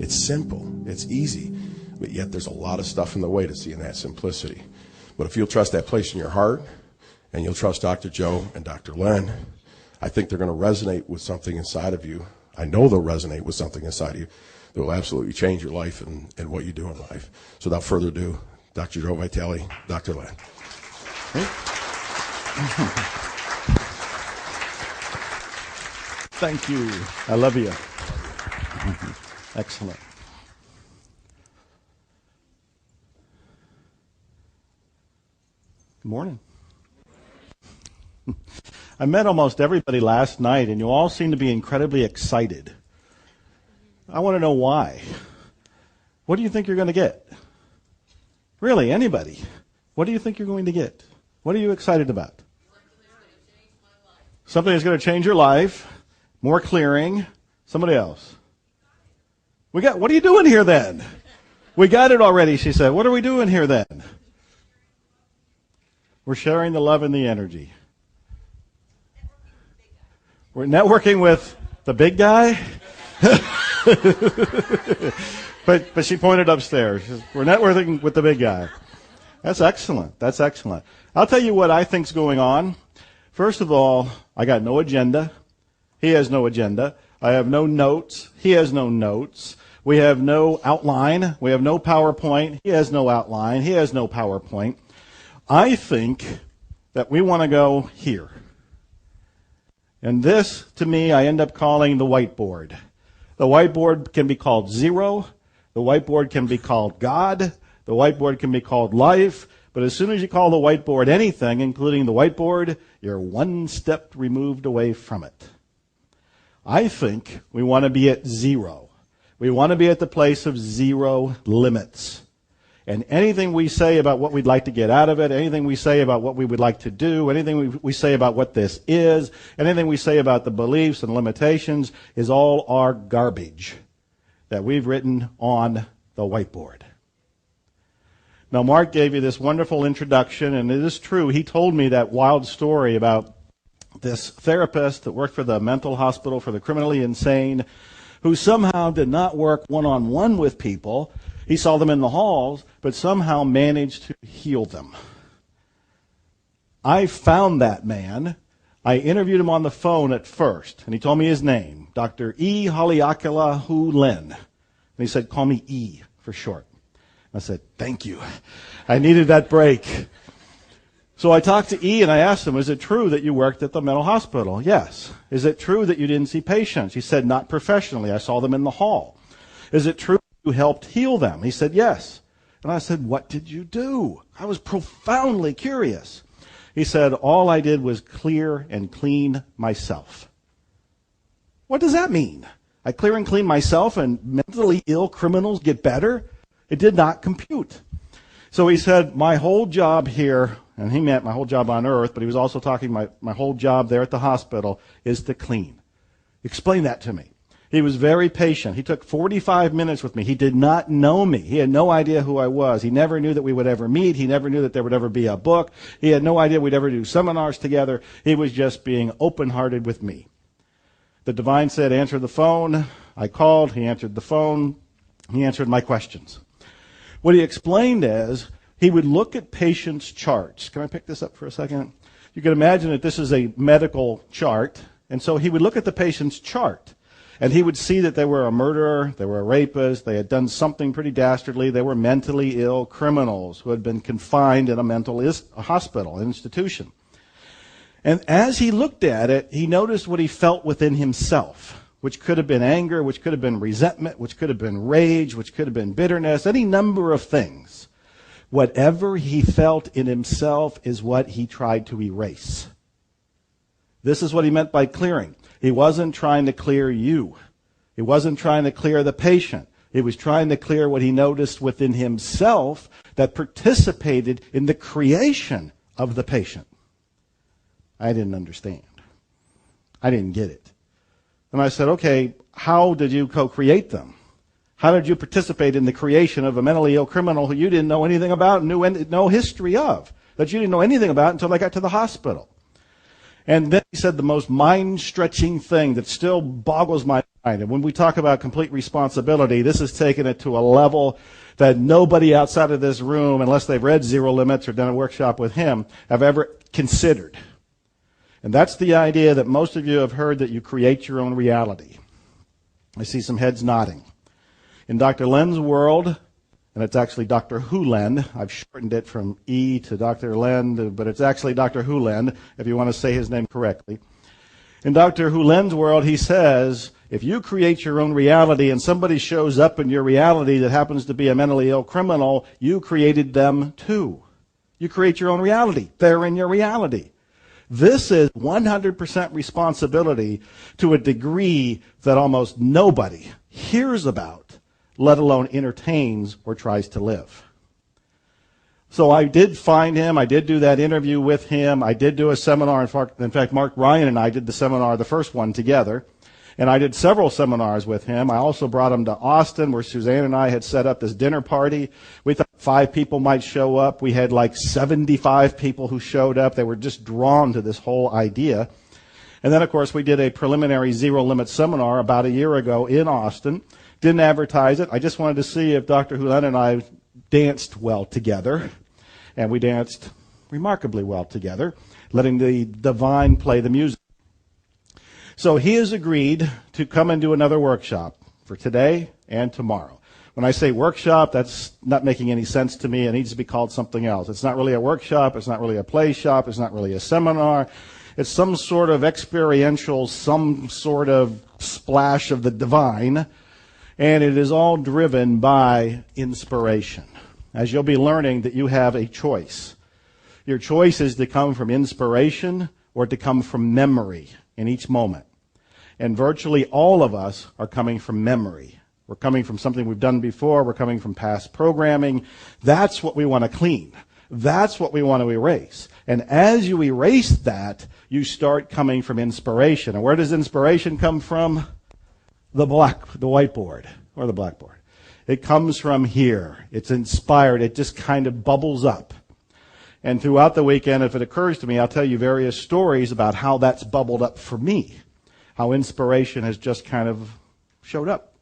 It's simple. It's easy. But yet there's a lot of stuff in the way to seeing that simplicity. But if you'll trust that place in your heart, and you'll trust Dr. Joe and Dr. Len, I think they're going to resonate with something inside of you. I know they'll resonate with something inside of you that will absolutely change your life and what you do in life. So without further ado, Dr. Joe Vitale, Dr. Len. Thank you. I love you. Excellent. Good morning. I met almost everybody last night, and you all seem to be incredibly excited. I want to know why. What do you think you're going to get? Really, anybody? What do you think you're going to get? What are you excited about? Something that's going to change your life. More clearing. Somebody else. What are you doing here then? We got it already, she said. What are we doing here then? We're sharing the love and the energy. We're networking with the big guy. But she pointed upstairs. We're networking with the big guy. That's excellent. That's excellent. I'll tell you what I think's going on. First of all, I got no agenda. He has no agenda. I have no notes. He has no notes. We have no outline. We have no PowerPoint. He has no outline. He has no PowerPoint. I think that we want to go here. And this, to me, I end up calling the whiteboard. The whiteboard can be called zero. The whiteboard can be called God. The whiteboard can be called life. But as soon as you call the whiteboard anything, including the whiteboard, you're one step removed away from it. I think we want to be at zero. We want to be at the place of zero limits. And anything we say about what we'd like to get out of it, anything we say about what we would like to do, anything we say about what this is, anything we say about the beliefs and limitations is all our garbage that we've written on the whiteboard. Now, Mark gave you this wonderful introduction, and it is true. He told me that wild story about this therapist that worked for the mental hospital for the criminally insane, who somehow did not work one-on-one with people. He saw them in the halls, but somehow managed to heal them. I found that man. I interviewed him on the phone at first, and he told me his name, Dr. E. Haleakala Hu-Lin. And he said, call me E for short. I said, thank you. I needed that break. So I talked to E, and I asked him, is it true that you worked at the mental hospital? Yes. Is it true that you didn't see patients? He said, not professionally. I saw them in the hall. Is it true you helped heal them? He said, yes. And I said, what did you do? I was profoundly curious. He said, all I did was clear and clean myself. What does that mean? I clear and clean myself and mentally ill criminals get better? It did not compute. So he said, my whole job here, and he meant my whole job on earth, but he was also talking my whole job there at the hospital is to clean. Explain that to me. He was very patient. He took 45 minutes with me. He did not know me. He had no idea who I was. He never knew that we would ever meet. He never knew that there would ever be a book. He had no idea we'd ever do seminars together. He was just being open-hearted with me. The divine said, answer the phone. I called. He answered the phone. He answered my questions. What he explained is he would look at patients' charts. Can I pick this up for a second? You can imagine that this is a medical chart. And so he would look at the patient's chart. And he would see that they were a murderer, they were a rapist, they had done something pretty dastardly, they were mentally ill criminals who had been confined in a mental hospital, an institution. And as he looked at it, he noticed what he felt within himself, which could have been anger, which could have been resentment, which could have been rage, which could have been bitterness, any number of things. Whatever he felt in himself is what he tried to erase. This is what he meant by clearing. He wasn't trying to clear you. He wasn't trying to clear the patient. He was trying to clear what he noticed within himself that participated in the creation of the patient. I didn't understand. I didn't get it. And I said, okay, how did you co-create them? How did you participate in the creation of a mentally ill criminal who you didn't know anything about and knew no history of, that you didn't know anything about until they got to the hospital? And then he said the most mind-stretching thing that still boggles my mind. And when we talk about complete responsibility, this has taken it to a level that nobody outside of this room, unless they've read Zero Limits or done a workshop with him, have ever considered. And that's the idea that most of you have heard, that you create your own reality. I see some heads nodding. In Dr. Len's world, and it's actually Dr. Len. I've shortened it from E to Dr. Len, but it's actually Dr. Len, if you want to say his name correctly. In Dr. Len's world, he says, if you create your own reality and somebody shows up in your reality that happens to be a mentally ill criminal, you created them too. You create your own reality. They're in your reality. This is 100% responsibility to a degree that almost nobody hears about, let alone entertains or tries to live. So I did find him. I did do that interview with him. I did do a seminar. In fact, Mark Ryan and I did the seminar, the first one, together. And I did several seminars with him. I also brought him to Austin, where Suzanne and I had set up this dinner party. We thought 5 people might show up. We had like 75 people who showed up. They were just drawn to this whole idea. And then, of course, we did a preliminary Zero Limit seminar about a year ago in Austin. Didn't advertise it. I just wanted to see if Dr. Len and I danced well together. And we danced remarkably well together, letting the divine play the music. So he has agreed to come and do another workshop for today and tomorrow. When I say workshop, that's not making any sense to me. It needs to be called something else. It's not really a workshop. It's not really a play shop. It's not really a seminar. It's some sort of experiential, some sort of splash of the divine. And it is all driven by inspiration. As you'll be learning, that you have a choice. Your choice is to come from inspiration or to come from memory in each moment. And virtually all of us are coming from memory. We're coming from something we've done before. We're coming from past programming. That's what we want to clean. That's what we want to erase. And as you erase that, you start coming from inspiration. And where does inspiration come from? The whiteboard or the blackboard. It comes from here. It's inspired. It just kind of bubbles up. And throughout the weekend, if it occurs to me, I'll tell you various stories about how that's bubbled up for me, how inspiration has just kind of showed up.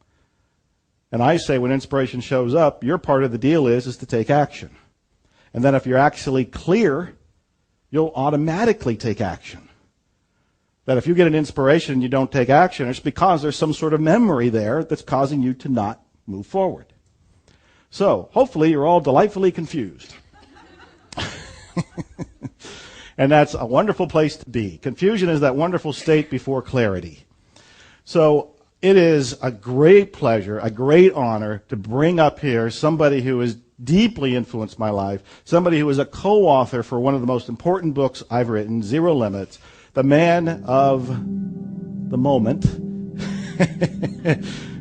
And I say when inspiration shows up, your part of the deal is to take action. And then if you're actually clear, you'll automatically take action. That if you get an inspiration and you don't take action, it's because there's some sort of memory there that's causing you to not move forward. So hopefully you're all delightfully confused. And that's a wonderful place to be. Confusion is that wonderful state before clarity. So it is a great pleasure, a great honor to bring up here somebody who has deeply influenced my life, somebody who is a co-author for one of the most important books I've written, Zero Limits, the man of the moment,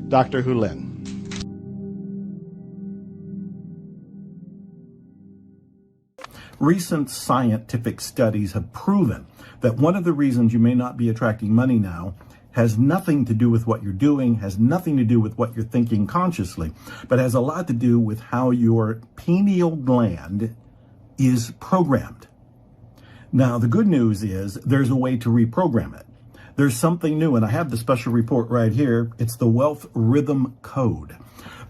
Dr. Len. Recent scientific studies have proven that one of the reasons you may not be attracting money now has nothing to do with what you're doing, has nothing to do with what you're thinking consciously, but has a lot to do with how your pineal gland is programmed. Now, the good news is there's a way to reprogram it. There's something new, and I have the special report right here. It's the Wealth Rhythm Code.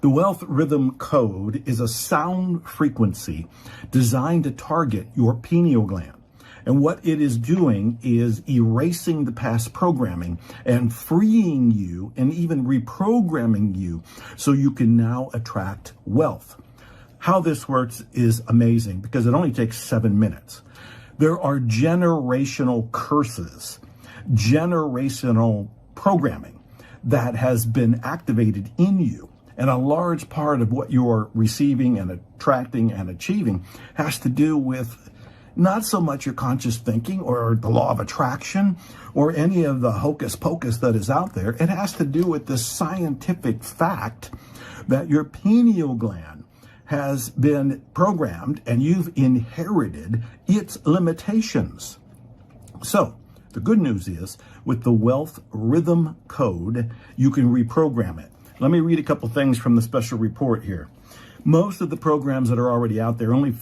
The Wealth Rhythm Code is a sound frequency designed to target your pineal gland. And what it is doing is erasing the past programming and freeing you and even reprogramming you so you can now attract wealth. How this works is amazing because it only takes 7 minutes. There are generational curses, generational programming that has been activated in you. And a large part of what you're receiving and attracting and achieving has to do with not so much your conscious thinking or the law of attraction or any of the hocus pocus that is out there. It has to do with the scientific fact that your pineal gland has been programmed and you've inherited its limitations. So the good news is with the Wealth Rhythm Code, you can reprogram it. Let me read a couple things from the special report here. Most of the programs that are already out there only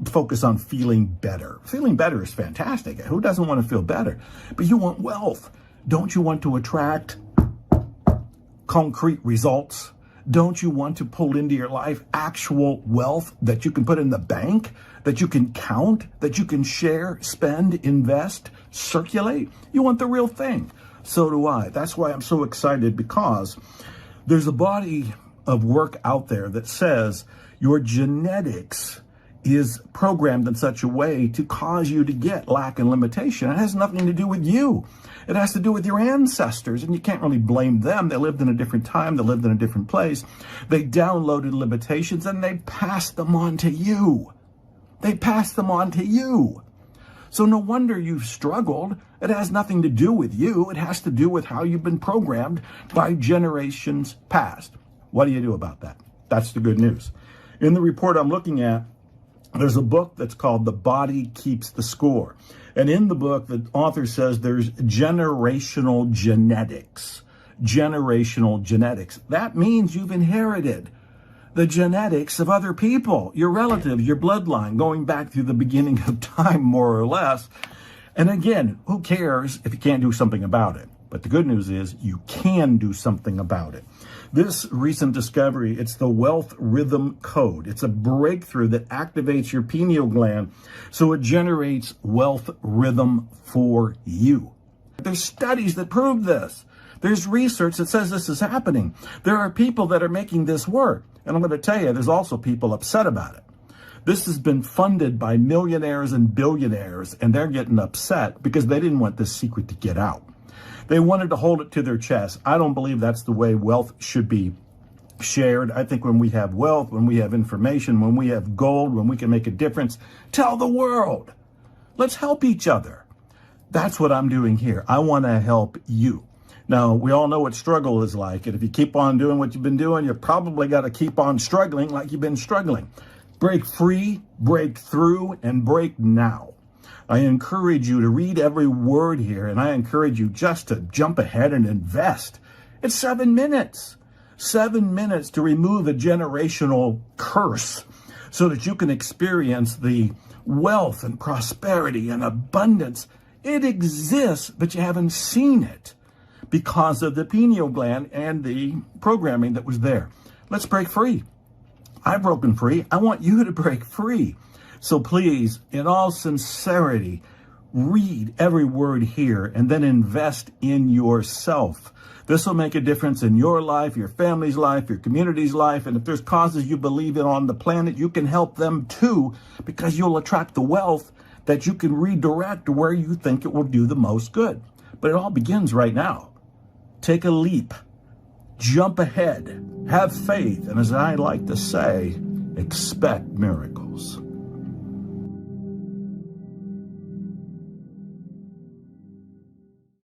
focus on feeling better. Feeling better is fantastic. Who doesn't want to feel better? But you want wealth. Don't you want to attract concrete results? Don't you want to pull into your life actual wealth that you can put in the bank, that you can count, that you can share, spend, invest, circulate? You want the real thing. So do I. That's why I'm so excited, because there's a body of work out there that says your genetics is programmed in such a way to cause you to get lack and limitation. It has nothing to do with you. It has to do with your ancestors, and you can't really blame them. They lived in a different time. They lived in a different place. They downloaded limitations, and they passed them on to you. They passed them on to you. So no wonder you've struggled. It has nothing to do with you. It has to do with how you've been programmed by generations past. What do you do about that? That's the good news. In the report I'm looking at, there's a book that's called The Body Keeps the Score. And in the book, the author says there's generational genetics. Generational genetics. That means you've inherited the genetics of other people, your relatives, your bloodline, going back through the beginning of time, more or less. And again, who cares if you can't do something about it? But the good news is you can do something about it. This recent discovery, it's the Wealth Rhythm Code. It's a breakthrough that activates your pineal gland so it generates wealth rhythm for you. There's studies that prove this. There's research that says this is happening. There are people that are making this work. And I'm going to tell you, there's also people upset about it. This has been funded by millionaires and billionaires, and they're getting upset because they didn't want this secret to get out. They wanted to hold it to their chest. I don't believe that's the way wealth should be shared. I think when we have wealth, when we have information, when we have gold, when we can make a difference, tell the world. Let's help each other. That's what I'm doing here. I want to help you. Now, we all know what struggle is like. And if you keep on doing what you've been doing, you probably got to keep on struggling like you've been struggling. Break free, break through, and break now. I encourage you to read every word here, and I encourage you just to jump ahead and invest. It's 7 minutes. 7 minutes to remove a generational curse so that you can experience the wealth and prosperity and abundance. It exists, but you haven't seen it because of the pineal gland and the programming that was there. Let's break free. I've broken free. I want you to break free. So please, in all sincerity, read every word here and then invest in yourself. This will make a difference in your life, your family's life, your community's life. And if there's causes you believe in on the planet, you can help them too, because you'll attract the wealth that you can redirect to where you think it will do the most good. But it all begins right now. Take a leap. Jump ahead. Have faith. And as I like to say, expect miracles.